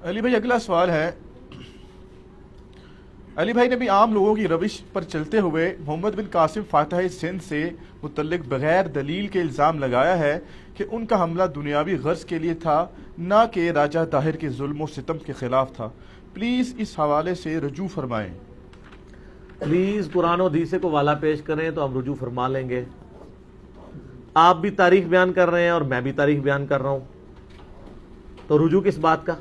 علی بھائی اگلا سوال ہے، علی بھائی نے بھی عام لوگوں کی روش پر چلتے ہوئے محمد بن قاسم فاتح سندھ سے متعلق بغیر دلیل کے الزام لگایا ہے کہ ان کا حملہ دنیاوی غرض کے لیے تھا، نہ کہ راجہ طاہر کے ظلم و ستم کے خلاف تھا۔ پلیز اس حوالے سے رجوع فرمائیں۔ پلیز قرآن و حدیث کو والا پیش کریں تو ہم رجوع فرما لیں گے۔ آپ بھی تاریخ بیان کر رہے ہیں اور میں بھی تاریخ بیان کر رہا ہوں، تو رجوع کس بات کا؟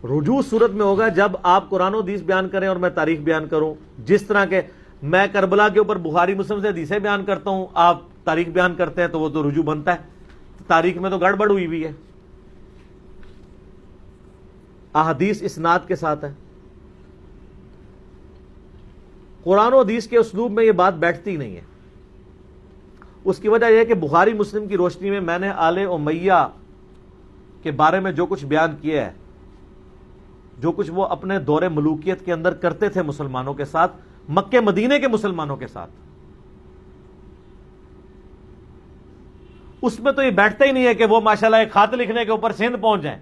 رجوع صورت میں ہوگا جب آپ قرآن و حدیث بیان کریں اور میں تاریخ بیان کروں۔ جس طرح کہ میں کربلا کے اوپر بخاری مسلم سے حدیثیں بیان کرتا ہوں، آپ تاریخ بیان کرتے ہیں، تو وہ تو رجوع بنتا ہے۔ تاریخ میں تو گڑبڑ ہوئی ہوئی ہے، احادیث اسناد کے ساتھ ہے۔ قرآن و حدیث کے اسلوب میں یہ بات بیٹھتی نہیں ہے۔ اس کی وجہ یہ ہے کہ بخاری مسلم کی روشنی میں نے آل امیہ کے بارے میں جو کچھ بیان کیا ہے، جو کچھ وہ اپنے دور ملوکیت کے اندر کرتے تھے مسلمانوں کے ساتھ، مکے مدینے کے مسلمانوں کے ساتھ، اس میں تو یہ بیٹھتا ہی نہیں ہے کہ وہ ماشاءاللہ ایک خط لکھنے کے اوپر سندھ پہنچ جائیں۔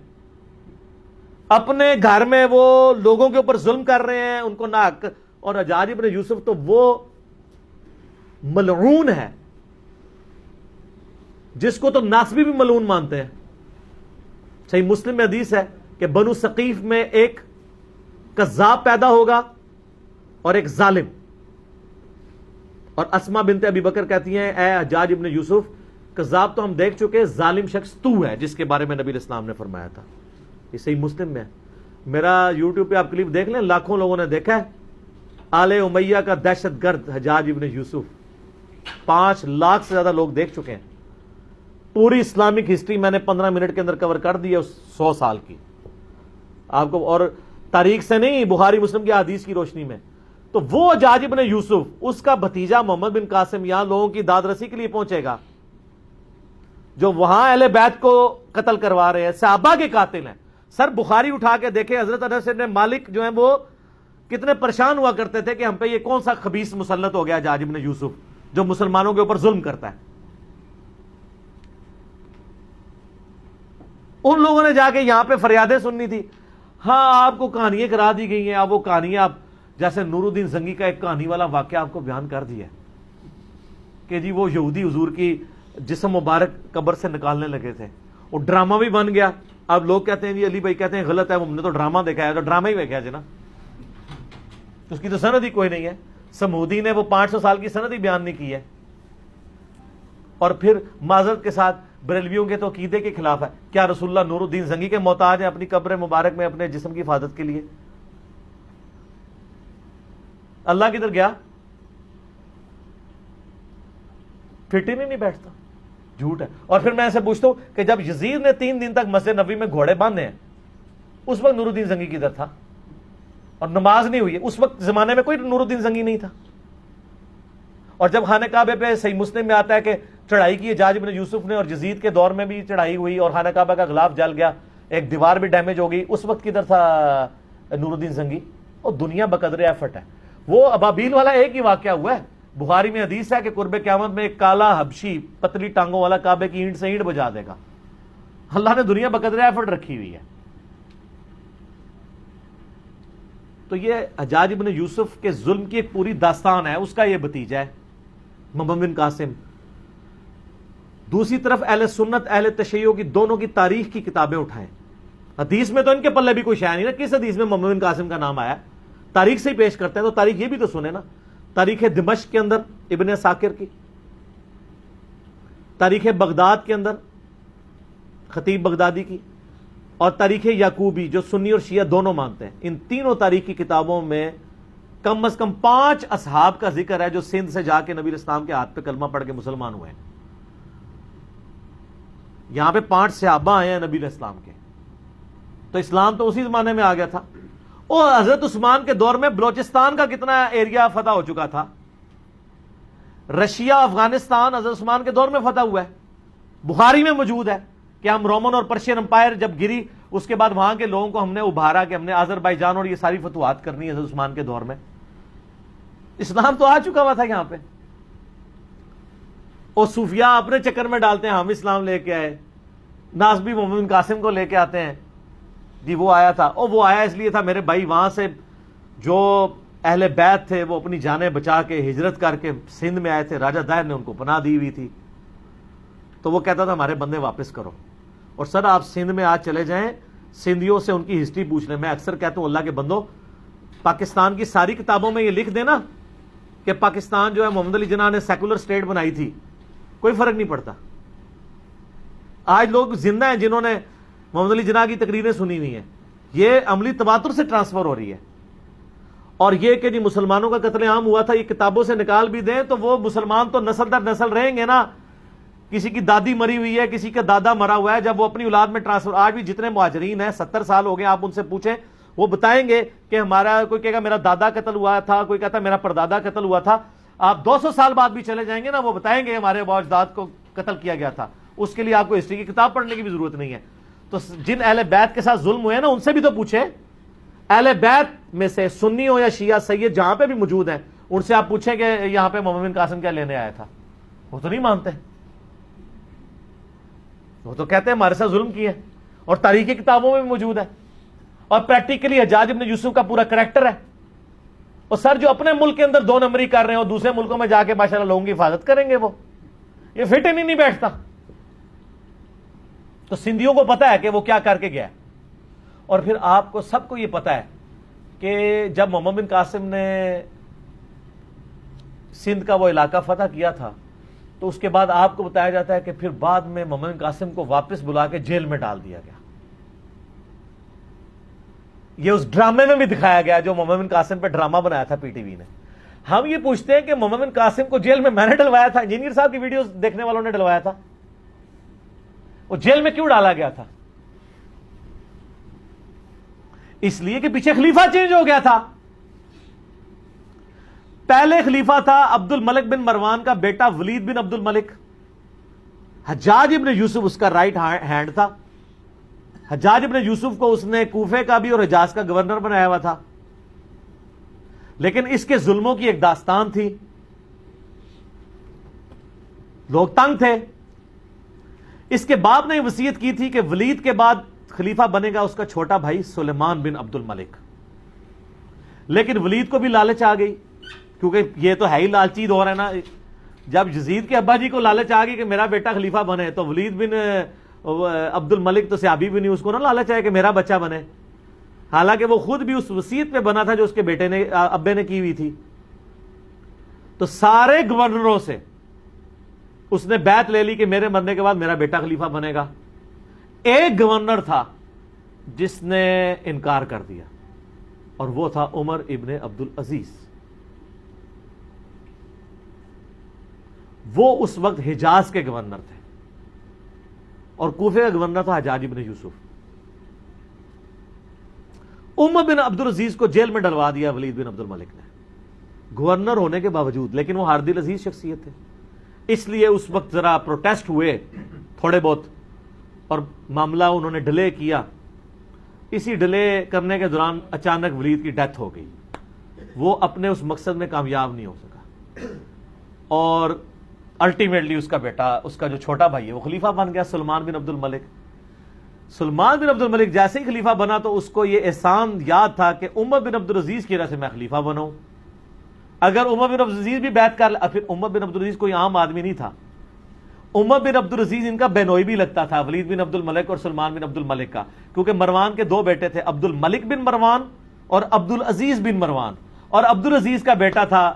اپنے گھر میں وہ لوگوں کے اوپر ظلم کر رہے ہیں، ان کو ناحق۔ اور حجاج ابن یوسف تو وہ ملعون ہے جس کو تو ناصبی بھی ملعون مانتے ہیں۔ صحیح مسلم میں حدیث ہے کہ بنو ثقیف میں ایک کذاب پیدا ہوگا اور ایک ظالم، اور اسما بنت ابی بکر کہتی ہیں اے حجاج ابن یوسف، کذاب تو ہم دیکھ چکے، ظالم شخص تو ہے جس کے بارے میں نبی علیہ السلام نے فرمایا تھا۔ یہ صحیح مسلم میں ہے۔ میرا یوٹیوب پہ آپ کلپ دیکھ لیں، لاکھوں لوگوں نے دیکھا ہے۔ آل امیہ کا دہشت گرد حجاج ابن یوسف 5 لاکھ سے زیادہ لوگ دیکھ چکے ہیں۔ پوری اسلامک ہسٹری میں نے 15 منٹ کے اندر کور کر دی ہے، 100 سال کی آپ کو، اور تاریخ سے نہیں، بخاری مسلم کی حدیث کی روشنی میں۔ تو وہ حجاج ابن یوسف، اس کا بھتیجا محمد بن قاسم یہاں لوگوں کی داد رسی کے لیے پہنچے گا، جو وہاں اہل بیت کو قتل کروا رہے ہیں، صحابہ کے قاتل ہیں۔ سر بخاری اٹھا کے دیکھیں، حضرت انس بن مالک جو ہیں وہ کتنے پریشان ہوا کرتے تھے کہ ہم پہ یہ کون سا خبیث مسلط ہو گیا حجاج ابن یوسف جو مسلمانوں کے اوپر ظلم کرتا ہے۔ ان لوگوں نے جا کے یہاں پہ فریادیں سننی تھی۔ ہاں آپ کو کہانیاں کرا دی گئی ہیں، آپ وہ کہانیاں، آپ جیسے نور الدین زنگی کا ایک کہانی والا واقعہ آپ کو بیان کر دیا ہے کہ جی وہ یہودی حضور کی جسم مبارک قبر سے نکالنے لگے تھے، وہ ڈرامہ بھی بن گیا۔ اب لوگ کہتے ہیں جی علی بھائی کہتے ہیں غلط ہے، ہم نے تو ڈرامہ دیکھا ہے، تو ڈرامہ ہی دیکھا جی نا، اس کی تو سند ہی کوئی نہیں ہے۔ سمودی نے وہ 500 سال کی سند ہی بیان نہیں کی ہے، اور پھر معذرت کے ساتھ بریلویوں کے تو عقیدے کے خلاف ہے۔ کیا رسول اللہ نور الدین زنگی کے محتاج ہیں اپنی قبر مبارک میں اپنے جسم کی حفاظت کے لیے؟ اللہ کدھر گیا؟ فٹ ہی نہیں بیٹھتا، جھوٹ ہے۔ اور پھر میں ایسے پوچھتا ہوں کہ جب یزید نے 3 دن تک مسجد نبوی میں گھوڑے باندھے ہیں، اس وقت نور الدین زنگی کدھر تھا؟ اور نماز نہیں ہوئی ہے، اس وقت زمانے میں کوئی نور الدین زنگی نہیں تھا۔ اور جب خانہ کعبے پہ صحیح مسلم میں آتا ہے کہ چڑھائی کی حجاج ابن یوسف نے، اور یزید کے دور میں بھی چڑھائی ہوئی اور خانہ کعبہ کا غلاف جل گیا، ایک دیوار بھی ڈیمیج ہو گئی، اس وقت کدھر تھا نور الدین زنگی؟ اور دنیا بقدر ایفٹ ہے۔ وہ ابابیل والا ایک ہی واقعہ ہوا ہے، بخاری میں حدیث ہے کہ قرب قیامت میں ایک کالا حبشی پتلی ٹانگوں والا کعبے کی اینٹ سے اینٹ بجا دے گا۔ اللہ نے دنیا بقدر ایفٹ رکھی ہوئی ہے۔ تو یہ حجاج ابن یوسف کے ظلم کی ایک پوری داستان ہے، اس کا یہ بھتیجا ہے محمد بن قاسم۔ دوسری طرف اہل سنت اہل تشیع کی دونوں کی تاریخ کی کتابیں اٹھائیں، حدیث میں تو ان کے پلے بھی کوئی شے نہیں نا، کس حدیث میں محمد بن قاسم کا نام آیا؟ تاریخ سے ہی پیش کرتے ہیں، تو تاریخ یہ بھی تو سنیں نا۔ تاریخ دمشق کے اندر ابن ساکر کی، تاریخ بغداد کے اندر خطیب بغدادی کی، اور تاریخ یعقوبی جو سنی اور شیعہ دونوں مانتے ہیں، ان تینوں تاریخ کی کتابوں میں کم از کم 5 اصحاب کا ذکر ہے جو سندھ سے جا کے نبی علیہ السلام کے ہاتھ پہ کلمہ پڑھ کے مسلمان ہوئے ہیں۔ یہاں پہ 5 صحابہ آئے ہیں نبی علیہ السلام کے، تو اسلام تو اسی زمانے میں آ گیا تھا۔ اور حضرت عثمان کے دور میں بلوچستان کا کتنا ایریا فتح ہو چکا تھا، رشیا افغانستان حضرت عثمان کے دور میں فتح ہوا ہے۔ بخاری میں موجود ہے کہ ہم رومن اور پرشین امپائر جب گری، اس کے بعد وہاں کے لوگوں کو ہم نے ابھارا کہ ہم نے آذربائیجان اور یہ ساری فتوحات کرنی ہے حضرت عثمان کے دور میں۔ اسلام تو آ چکا ہوا تھا یہاں پہ، اور صوفیاء اپنے چکر میں ڈالتے ہیں ہم اسلام لے کے آئے، ناصبی محمد بن قاسم کو لے کے آتے ہیں جی وہ آیا تھا، اور وہ آیا اس لیے تھا میرے بھائی وہاں سے جو اہل بیت تھے وہ اپنی جانیں بچا کے ہجرت کر کے سندھ میں آئے تھے، راجہ دائر نے ان کو پناہ دی ہوئی تھی، تو وہ کہتا تھا ہمارے بندے واپس کرو. اور سر آپ سندھ میں آج چلے جائیں، سندھیوں سے ان کی ہسٹری پوچھ لیں. میں اکثر کہتا ہوں اللہ کے بندو، پاکستان کی ساری کتابوں میں یہ لکھ دینا کہ پاکستان جو ہے محمد علی جناح نے سیکولر سٹیٹ بنائی تھی، کوئی فرق نہیں پڑتا. آج لوگ زندہ ہیں جنہوں نے محمد علی جناح کی تقریریں سنی ہوئی ہیں، یہ عملی تواتر سے ٹرانسفر ہو رہی ہے. اور یہ کہ جی مسلمانوں کا قتل عام ہوا تھا، یہ کتابوں سے نکال بھی دیں تو وہ مسلمان تو نسل در نسل رہیں گے نا. کسی کی دادی مری ہوئی ہے، کسی کا دادا مرا ہوا ہے، جب وہ اپنی اولاد میں ٹرانسفر. آج بھی جتنے مہاجرین ہیں 70 سال ہو گئے، آپ ان سے پوچھیں وہ بتائیں گے کہ ہمارا، کوئی کہے گا میرا دادا قتل ہوا تھا، کوئی کہتا ہے میرا پردادا قتل ہوا تھا. آپ 200 سال بعد بھی چلے جائیں گے نا، وہ بتائیں گے ہمارے اجداد کو قتل کیا گیا تھا. اس کے لیے آپ کو ہسٹری کی کتاب پڑھنے کی بھی ضرورت نہیں ہے. تو جن اہل بیت کے ساتھ ظلم ہوئے ہیں نا، ان سے بھی تو پوچھیں. اہل بیت میں سے سنی ہو یا شیعہ سید جہاں پہ بھی موجود ہیں، ان سے آپ پوچھیں کہ یہاں پہ محمد بن قاسم کیا لینے آیا تھا. وہ تو نہیں مانتے، وہ تو کہتے ہیں ہمارے ساتھ ظلم کیا ہے، اور تاریخی کتابوں میں بھی موجود ہے. اور پریکٹیکلی حجاج ابن یوسف کا پورا کریکٹر ہے. اور سر جو اپنے ملک کے اندر 2 نمبری کر رہے ہیں اور دوسرے ملکوں میں جا کے ماشاءاللہ لوگوں کی حفاظت کریں گے، وہ یہ فٹ ہی نہیں بیٹھتا. تو سندھیوں کو پتا ہے کہ وہ کیا کر کے گیا. اور پھر آپ کو سب کو یہ پتا ہے کہ جب محمد بن قاسم نے سندھ کا وہ علاقہ فتح کیا تھا، تو اس کے بعد آپ کو بتایا جاتا ہے کہ پھر بعد میں محمد بن قاسم کو واپس بلا کے جیل میں ڈال دیا گیا. یہ اس ڈرامے میں بھی دکھایا گیا جو محمد بن قاسم پہ ڈرامہ بنایا تھا پی ٹی وی نے. ہم یہ پوچھتے ہیں کہ محمد بن قاسم کو جیل میں نے ڈلوایا تھا، انجینئر صاحب کی ویڈیوز دیکھنے والوں نے ڈلوایا تھا، وہ جیل میں کیوں ڈالا گیا تھا؟ اس لیے کہ پیچھے خلیفہ چینج ہو گیا تھا. پہلے خلیفہ تھا عبد الملک بن مروان کا بیٹا ولید بن عبد الملک. حجاج ابن یوسف اس کا رائٹ ہینڈ تھا. حجاج ابن یوسف کو اس نے کوفے کا بھی اور حجاز کا گورنر بنایا ہوا تھا. لیکن اس کے ظلموں کی ایک داستان تھی، لوگ تنگ تھے. اس کے باپ نے وصیت کی تھی کہ ولید کے بعد خلیفہ بنے گا اس کا چھوٹا بھائی سلیمان بن عبد الملک. لیکن ولید کو بھی لالچ آ گئی، کیونکہ یہ تو ہے ہی لالچی دور ہے نا. جب یزید کے ابا جی کو لالچ آ گئی کہ میرا بیٹا خلیفہ بنے، تو ولید بن عبد الملک تو صحابی بھی نہیں، اس کو نہ لالچ آئے کہ میرا بچہ بنے. حالانکہ وہ خود بھی اس وصیت پہ بنا تھا جو اس کے بیٹے نے، ابے نے کی ہوئی تھی. تو سارے گورنروں سے اس نے بیعت لے لی کہ میرے مرنے کے بعد میرا بیٹا خلیفہ بنے گا. ایک گورنر تھا جس نے انکار کر دیا، اور وہ تھا عمر ابن عبد العزیز. وہ اس وقت حجاز کے گورنر تھے، اور کوفے کا گورنر تھا حجاج ابن یوسف. عمر بن عبد العزیز کو جیل میں ڈلوا دیا ولید بن عبد الملک نے، گورنر ہونے کے باوجود. لیکن وہ ہارد العزیز شخصیت تھے، اس لیے اس وقت ذرا پروٹیسٹ ہوئے تھوڑے بہت، اور معاملہ انہوں نے ڈیلے کیا. اسی ڈیلے کرنے کے دوران اچانک ولید کی ڈیتھ ہو گئی. وہ اپنے اس مقصد میں کامیاب نہیں ہو سکا، اور الٹیمیٹلی اس کا بیٹا، اس کا جو چھوٹا بھائی ہے، وہ خلیفہ بن گیا، سلمان بن عبد الملک. سلمان بن عبد الملک جیسے ہی خلیفہ بنا تو اس کو یہ احسان یاد تھا کہ عمر بن عبد العزیز کی وجہ سے میں خلیفہ بناؤں. اگر عمر بن عبد العزیز بھی بیعت کر لے، پھر عمر بن عبد العزیز کوئی عام آدمی نہیں تھا. عمر بن عبد العزیز ان کا بینوئی بھی لگتا تھا، ولید بن عبد الملک اور سلمان بن عبد الملک کا، کیونکہ مروان کے 2 بیٹے تھے، عبد الملک بن مروان اور عبد العزیز بن مروان. اور عبد العزیز کا بیٹا تھا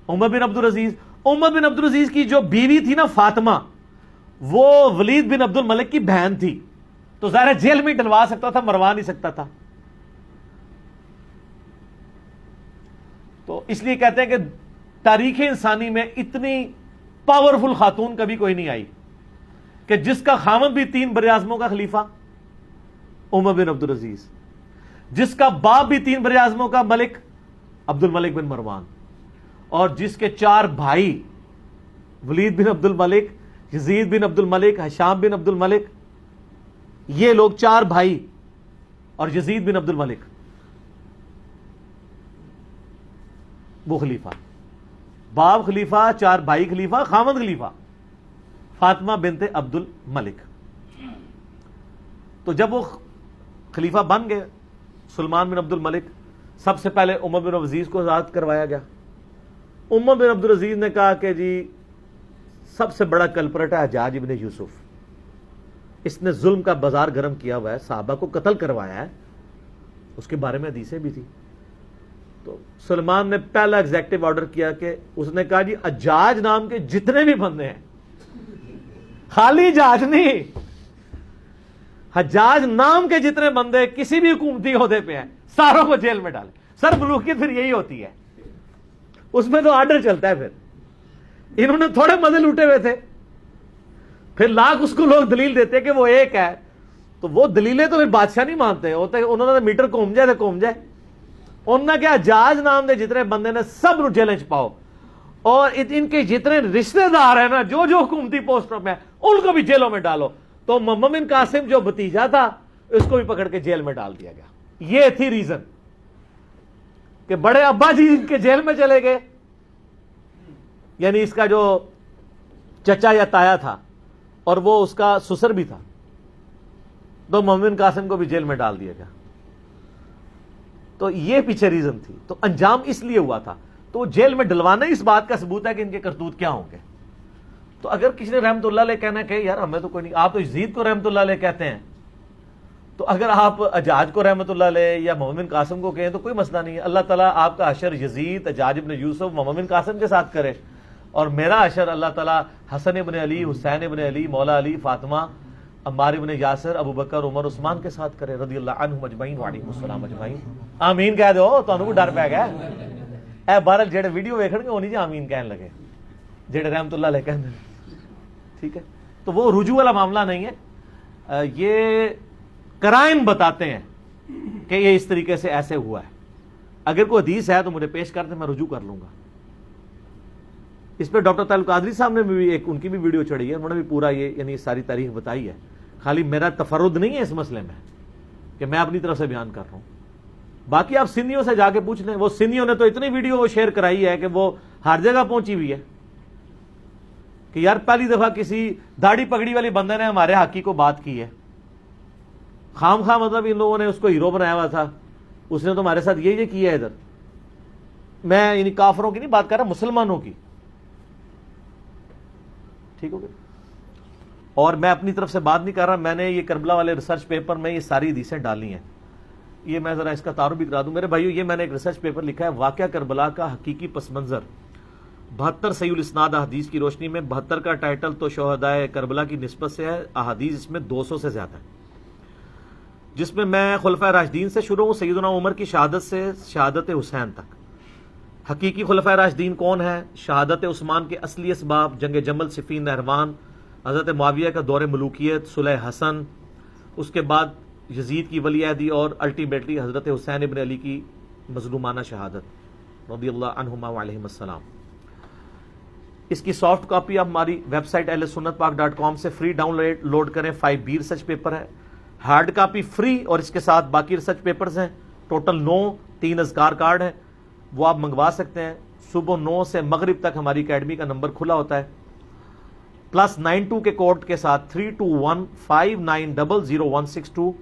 عمر بن عبد العزیز. عمر بن عبد العزیز کی جو بیوی تھی نا فاطمہ، وہ ولید بن عبد الملک کی بہن تھی. تو ظاہر جیل میں ڈلوا سکتا تھا، مروا نہیں سکتا تھا. تو اس لیے کہتے ہیں کہ تاریخ انسانی میں اتنی پاورفل خاتون کبھی کوئی نہیں آئی کہ جس کا خامد بھی 3 براعظموں کا خلیفہ عمر بن عبد العزیز، جس کا باپ بھی 3 براعظموں کا ملک عبد الملک بن مروان، اور جس کے 4 بھائی ولید بن عبد الملک، یزید بن عبد الملک، ہشام بن عبد الملک، یہ لوگ 4 بھائی، اور یزید بن عبد الملک وہ خلیفہ. باپ خلیفہ، 4 بھائی خلیفہ، خامد خلیفہ فاطمہ بنت عبد الملک. تو جب وہ خلیفہ بن گئے سلمان بن عبد الملک. سب سے پہلے عمر بن عبدالعزیز کو آزاد کروایا گیا. عمر بن عبدالعزیز نے کہا کہ جی سب سے بڑا کلپرٹ ہے حجاج ابن یوسف, اس نے ظلم کا بازار گرم کیا ہوا ہے, صحابہ کو قتل کروایا ہے, اس کے بارے میں حدیثیں بھی تھی. تو سلمان نے پہلا ایگزیکٹو آرڈر کیا کہ اس نے کہا جی حجاج نام کے جتنے بھی بندے ہیں, خالی حجاج نہیں, حجاج نام کے جتنے بندے کسی بھی حکومتی عہدے پہ ہیں ساروں کو جیل میں ڈالیں. سر ملوکیت پھر یہی ہوتی ہے, اس میں تو آرڈر چلتا ہے. پھر انہوں نے تھوڑے مزے لوٹے ہوئے تھے, پھر لاکھ اس کو لوگ دلیل دیتے کہ وہ ایک ہے, تو وہ دلیلیں تو پھر بادشاہ نہیں مانتے ہوتے, انہوں نے میٹر کوم جائے تو کوم جائے. انہوں نے کیا حجاج نام دے جتنے بندے نے سب نو جیل چ پاؤ, اور ان کے جتنے رشتہ دار ہیں نا جو حکومتی پوسٹوں میں ان کو بھی جیلوں میں ڈالو. تو محمد بن قاسم جو بھتیجا تھا اس کو بھی پکڑ کے جیل میں ڈال دیا گیا. یہ تھی ریزن کہ بڑے ابا جی ان کے جیل میں چلے گئے, یعنی اس کا جو چچا یا تایا تھا اور وہ اس کا سسر بھی تھا, تو محمد بن قاسم کو بھی جیل میں ڈال دیا گیا. تو یہ پیچھے ریزن تھی. تو انجام اس لیے ہوا تھا. تو جیل میں ڈلوانا اس بات کا ثبوت ہے کہ ان کے کرتوت کیا ہوں گے. تو اگر کسی نے رحمت اللہ علیہ کہنا کہ یار ہمیں تو کوئی نہیں, آپ تو یزید کو رحمت اللہ علیہ کہتے ہیں, تو اگر آپ حجاج کو رحمت اللہ علیہ یا محمد بن قاسم کو کہیں تو کوئی مسئلہ نہیں ہے. اللہ تعالیٰ آپ کا حشر یزید, حجاج ابن یوسف, محمد بن قاسم کے ساتھ کرے, اور میرا حشر اللہ تعالیٰ حسن ابن علی, حسین ابن علی, مولا علی, فاطمہ, عمار ابن یاسر, ابو بکر, عمر, عثمان کے ساتھ کرے رضی اللہ عنہم اجمعین وعلیہم السلام اجمعین. آمین کہہ دو, تانوں کو ڈر پے گیا اے بہرحال جڑے ویڈیو ویکھن گے انہی جی آمین کہن لگے جڑے رحمت اللہ علیہ کہندے. ٹھیک ہے, تو وہ رجوع والا معاملہ نہیں ہے, یہ قرائن بتاتے ہیں کہ یہ اس طریقے سے ایسے ہوا ہے. اگر کوئی حدیث ہے تو مجھے پیش کر دیں, میں رجوع کر لوں گا. اس پہ ڈاکٹر طاہر القادری صاحب نے بھی ایک ان کی بھی ویڈیو چڑھی ہے, انہوں نے بھی پورا یہ یعنی ساری تاریخ بتائی ہے. خالی میرا تفرد نہیں ہے اس مسئلے میں کہ میں اپنی طرف سے بیان کر رہا ہوں. باقی آپ سندھیوں سے جا کے پوچھ لیں, وہ سندھیوں نے تو اتنی ویڈیو شیئر کرائی ہے کہ وہ ہر جگہ پہنچی ہوئی ہے کہ یار پہلی دفعہ کسی داڑھی پگڑی والی بندے نے ہمارے حقی کو بات کی ہے. خام خواہ مطلب ان لوگوں نے اس کو ہیرو بنایا ہوا تھا, اس نے تو ہمارے ساتھ یہ کیا ہے. ادھر میں یعنی کافروں کی نہیں بات کر رہا, مسلمانوں کی. ٹھیک ہو گیا. اور میں اپنی طرف سے بات نہیں کر رہا, میں نے یہ کربلا والے ریسرچ پیپر میں یہ ساری حدیثیں ڈالی ہیں. یہ میں ذرا اس کا تعارف بھی کرا دوں میرے بھائیو. یہ میں نے ایک ریسرچ پیپر لکھا ہے, واقعہ کربلا کا حقیقی پس منظر, 72 صحیح الاسناد احادیث کی روشنی میں. 72 کا ٹائٹل تو شہدائے کربلا کی نسبت سے ہے, احادیث اس میں 200 سے زیادہ ہے, جس میں میں خلفائے راشدین سے شروع ہوں, سیدنا عمر کی شہادت سے شہادت حسین تک. حقیقی خلفائے راشدین کون ہیں؟ شہادت عثمان کے اصلی اسباب, جنگ جمل, صفین, نہروان, حضرت معاویہ کا دور ملوکیت, صلح حسن, اس کے بعد یزید کی ولی عہدی, اور الٹیمیٹلی حضرت حسین ابن علی کی مظلومانہ شہادت رضی اللہ عنہما وعلیہم السلام. اس کی سافٹ کاپی آپ ہماری ویب سائٹ ahlsunnatpak.com سے فری ڈاؤن لوڈ کریں. 5B ریسرچ پیپر ہے, ہارڈ کاپی فری, اور اس کے ساتھ باقی ریسرچ پیپرز ہیں ٹوٹل 9, 3 اذکار کارڈ ہیں, وہ آپ منگوا سکتے ہیں. صبح 9 سے مغرب تک ہماری اکیڈمی کا نمبر کھلا ہوتا ہے, +92 کے کوڈ کے ساتھ 32159000162,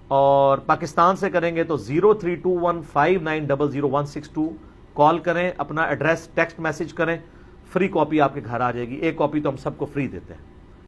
اور پاکستان سے کریں گے تو 032159000162. کال کریں, اپنا ایڈریس ٹیکسٹ میسج کریں, فری کاپی آپ کے گھر آ جائے گی. ایک کاپی تو ہم سب کو فری دیتے ہیں.